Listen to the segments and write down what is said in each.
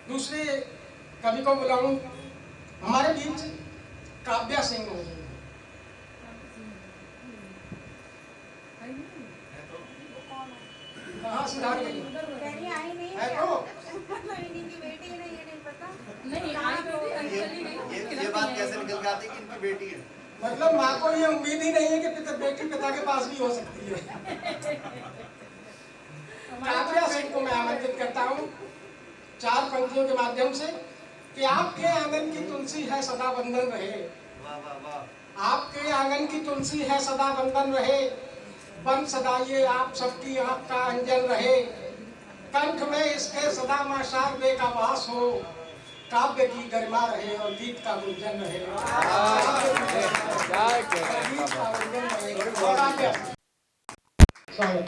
दूसरे कवि को बुलाऊं हमारे बीच काव्या सिंह हो गई। हाँ सिद्धार्थ गई है तो ये बात कैसे निकल के आती है कि इनकी बेटी है? मतलब माँ को ये उम्मीद ही नहीं है कि बेटी पिता के पास भी हो सकती है। काव्या सिंह को मैं आमंत्रित करता हूँ 4 पंक्तियों के माध्यम से कि आपके आंगन की तुलसी है सदा वंदन रहे। वाह वाह वाह। आपके आंगन की तुलसी है सदा वंदन रहे, बन सदा ये आप सबकी आँख का अंजन रहे, कंठ में इसके सदा माँ शारदे का वास हो, काव्य की गरिमा रहे और गीत का गुंजन रहे। स्वागत।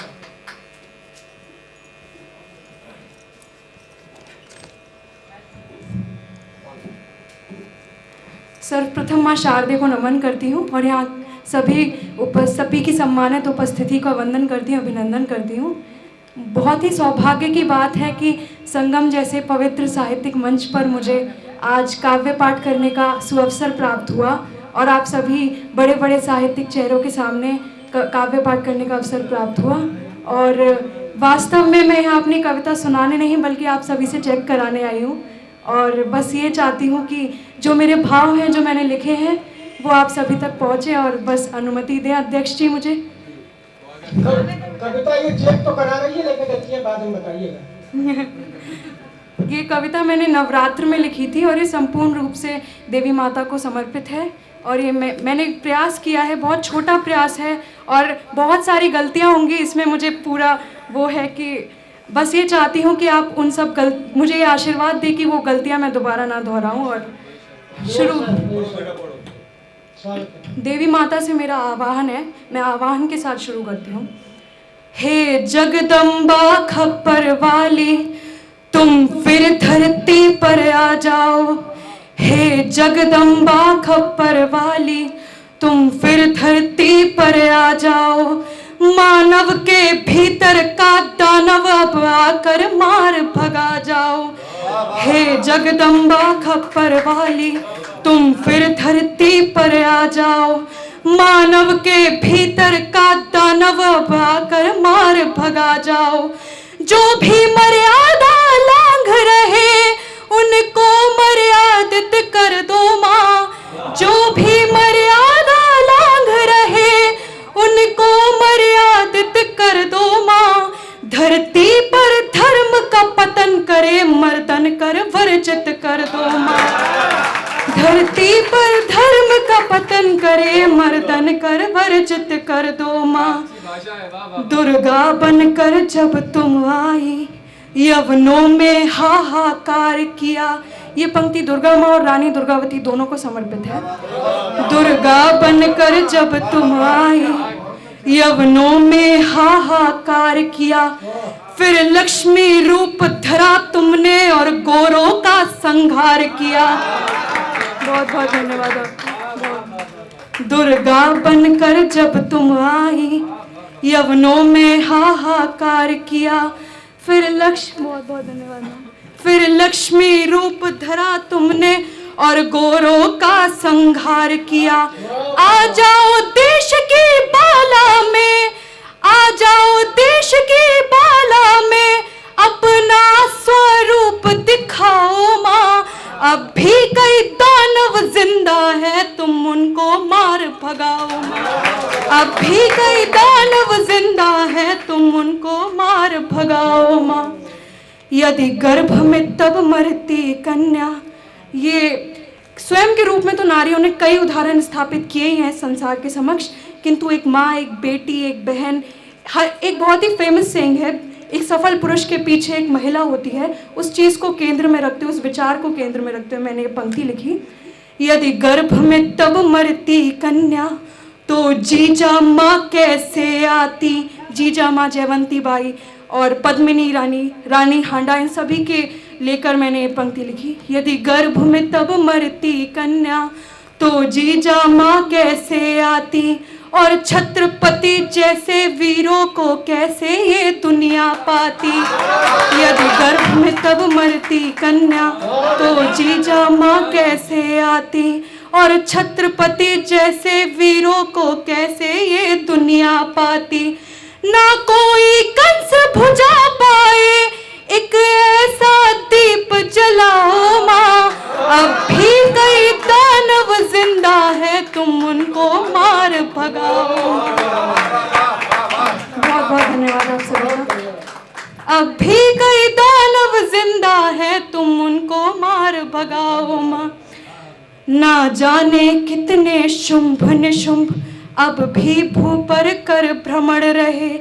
सर्वप्रथम माँ शारदे को नमन करती हूँ और यहाँ सभी की सम्मानित उपस्थिति का वंदन करती हूँ, अभिनंदन करती हूँ। बहुत ही सौभाग्य की बात है कि संगम जैसे पवित्र साहित्यिक मंच पर मुझे आज काव्य पाठ करने का सुअवसर प्राप्त हुआ और आप सभी बड़े बड़े साहित्यिक चेहरों के सामने काव्य पाठ करने का अवसर प्राप्त हुआ। और वास्तव में मैं यहाँ अपनी कविता सुनाने नहीं बल्कि आप सभी से चेक कराने आई हूँ और बस ये चाहती हूँ कि जो मेरे भाव हैं जो मैंने लिखे हैं वो आप सभी तक पहुँचे और बस अनुमति दें अध्यक्ष जी मुझे। कविता ये चेक तो करा रही है लेकिन अच्छी बाद में बताइएगा। ये कविता मैंने नवरात्र में लिखी थी और ये संपूर्ण रूप से देवी माता को समर्पित है और ये मैंने प्रयास किया है, बहुत छोटा प्रयास है और बहुत सारी गलतियाँ होंगी इसमें। मुझे पूरा वो है कि बस ये चाहती हूँ कि आप उन सब मुझे ये आशीर्वाद दे कि वो गलतियाँ मैं दोबारा ना दोहराऊँ। और शुरू देवी माता से मेरा आवाहन है, मैं आवाहन के साथ शुरू करती हूँ। हे जगदम्बा खप्पर वाली तुम फिर धरती पर आ जाओ, हे जगदम्बा खप्पर वाली तुम फिर धरती पर आ जाओ, मानव के भीतर का दानव अब आकर मार भगा जाओ, हे जगदम्बा खप्पर वाली तुम फिर धरती पर आ जाओ, मानव के भीतर का दानव अब आकर मार भगा जाओ, जो भी मर्यादा लांघ रहे उनको मर्यादित कर दो माँ, जो भी मर्यादा लांघ रहे उनको मर्यादित कर दो माँ, धरती पर धर्म का पतन करे मर्दन कर वर्जित कर दो माँ, धरती पर धर्म का पतन करे मर्दन कर वर्जित कर दो माँ, दुर्गा बनकर जब तुम आई यवनों में हाहाकार किया। ये पंक्ति दुर्गा माँ और रानी दुर्गावती दोनों को समर्पित है। दुर्गा बनकर जब तुम आई यवनों में हाहाकार किया, फिर लक्ष्मी रूप धरा तुमने और गोरों का संहार किया। बहुत बहुत धन्यवाद आपको। दुर्गा बनकर जब तुम आई यवनों में हाहाकार किया, फिर बहुत बहुत धन्यवाद। फिर लक्ष्मी रूप धरा तुमने और गोरों का संहार किया। आ जाओ देश की बाला में, आ जाओ देश की बाला में, अपना स्वरूप दिखाओ माँ, अब भी कई दानव जिंदा है तुम उनको मार भगाओ माँ, अब भी कई दानव जिंदा है तुम उनको मार भगाओ माँ, यदि गर्भ में तब मरती कन्या। ये स्वयं के रूप में तो नारियों ने कई उदाहरण स्थापित किए ही हैं संसार के समक्ष, किंतु एक माँ, एक बेटी, एक बहन, एक बहुत ही फेमस सेइंग है, एक सफल पुरुष के पीछे एक महिला होती है। उस चीज़ को केंद्र में रखते हुए, उस विचार को केंद्र में रखते हुए मैंने ये पंक्ति लिखी। यदि गर्भ में तब मरती कन्या तो जीजा माँ कैसे आती। जीजा माँ जयवंती बाई और पद्मिनी रानी, रानी हांडा, इन सभी के लेकर मैंने ये पंक्ति लिखी। यदि गर्भ में तब मरती कन्या तो जीजा माँ कैसे आती, और छत्रपति जैसे वीरों को कैसे ये दुनिया पाती। यदि गर्भ में तब मरती कन्या तो जीजा माँ कैसे आती। और छत्रपति जैसे वीरों को कैसे ये दुनिया पाती। ना कोई कंस बुझा पाए एक ऐसा दीप जलाओ माँ। अब भी कई दानव जिंदा है तुम उनको मार भगाओ माँ। बहुत बहुत धन्यवाद आप सभी का। अब भी कई दानव जिंदा है तुम उनको मार भगाओ माँ। ना जाने कितने शुंभ निशुंभ अब भी भू पर कर भ्रमण रहे।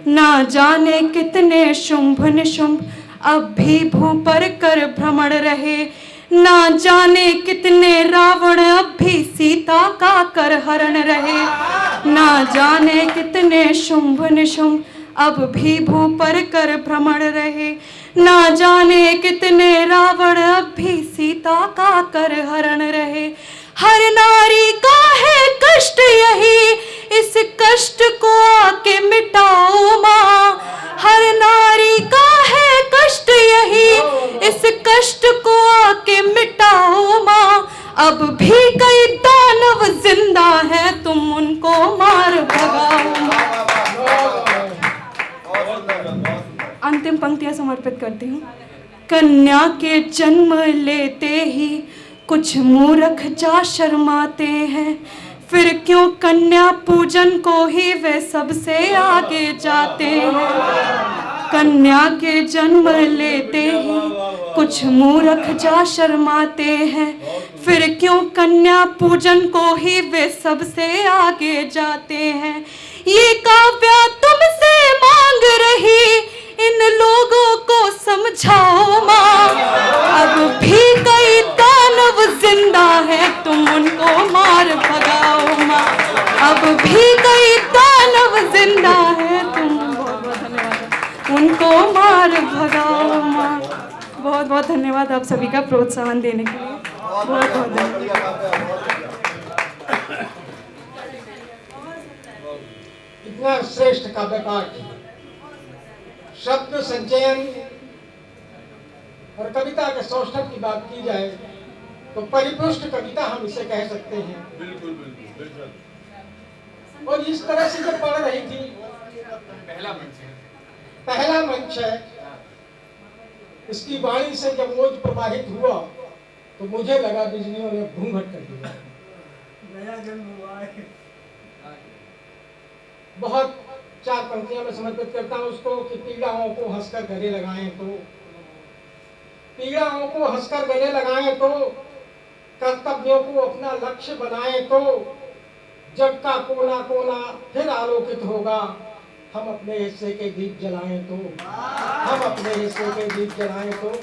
ना जाने कितने शुंभ निशुंभ अब भी भू पर कर भ्रमण रहे। ना जाने कितने रावण अब भी सीता का कर हरण रहे। ना जाने कितने शुंभ निशुंभ अब भी भू पर कर भ्रमण रहे। ना जाने कितने रावण अब भी सीता का कर हरण रहे। हर नारी का है कष्ट यही इस कष्ट को आके मिटाओ माँ। हर नारी का है कष्ट यही इस कष्ट को आके मिटाओ माँ। अब भी कई दानव जिंदा है तुम उनको मार भगाओ माँ। अंतिम पंक्तियां समर्पित करती हूँ। कन्या के जन्म लेते ही कुछ मूर्ख जा शर्माते हैं। फिर क्यों कन्या पूजन को ही वे सबसे आगे जाते हैं। कन्या के जन्म लेते ही कुछ मूर्ख जा शर्माते हैं। फिर क्यों कन्या पूजन को ही वे सबसे आगे जाते हैं। ये काव्या तुमसे मांग रही इन लोगों को समझाओ माँ। अब भी कई दानव जिंदा है तुम उनको मार भगाओ माँ। अब भी कई दानव जिंदा है तुम बहुत बहुत धन्यवाद उनको मार भगाओ माँ। बहुत बहुत धन्यवाद आप सभी का प्रोत्साहन देने के लिए। बहुत बहुत धन्यवाद। इतना श्रेष्ठ काव्य पाठ, शब्द संचयन और कविता के सौष्ठव की बात की जाए तो परिपुष्ट कविता हम इसे कह सकते हैं। बिल्कुल बिल्कुल बिल्कुल। और इस तरह से जब पढ़ रही थी, पहला मंच है, इसकी वाणी से जब ओज प्रवाहित हुआ तो मुझे लगा बिजलियों ने घूंघट कर दिया। बहुत चार पंक्तियां मैं समर्पित करता हूं उसको कि पीड़ाओं को हंसकर गले लगाएं तो, पीड़ाओं को हंसकर गले लगाएं तो, कर्तव्यों को अपना लक्ष्य बनाएं तो, जग का कोना कोना फिर आलोकित होगा। हम अपने हिस्से के दीप जलाएं तो, हम अपने हिस्से के दीप जलाएं तो।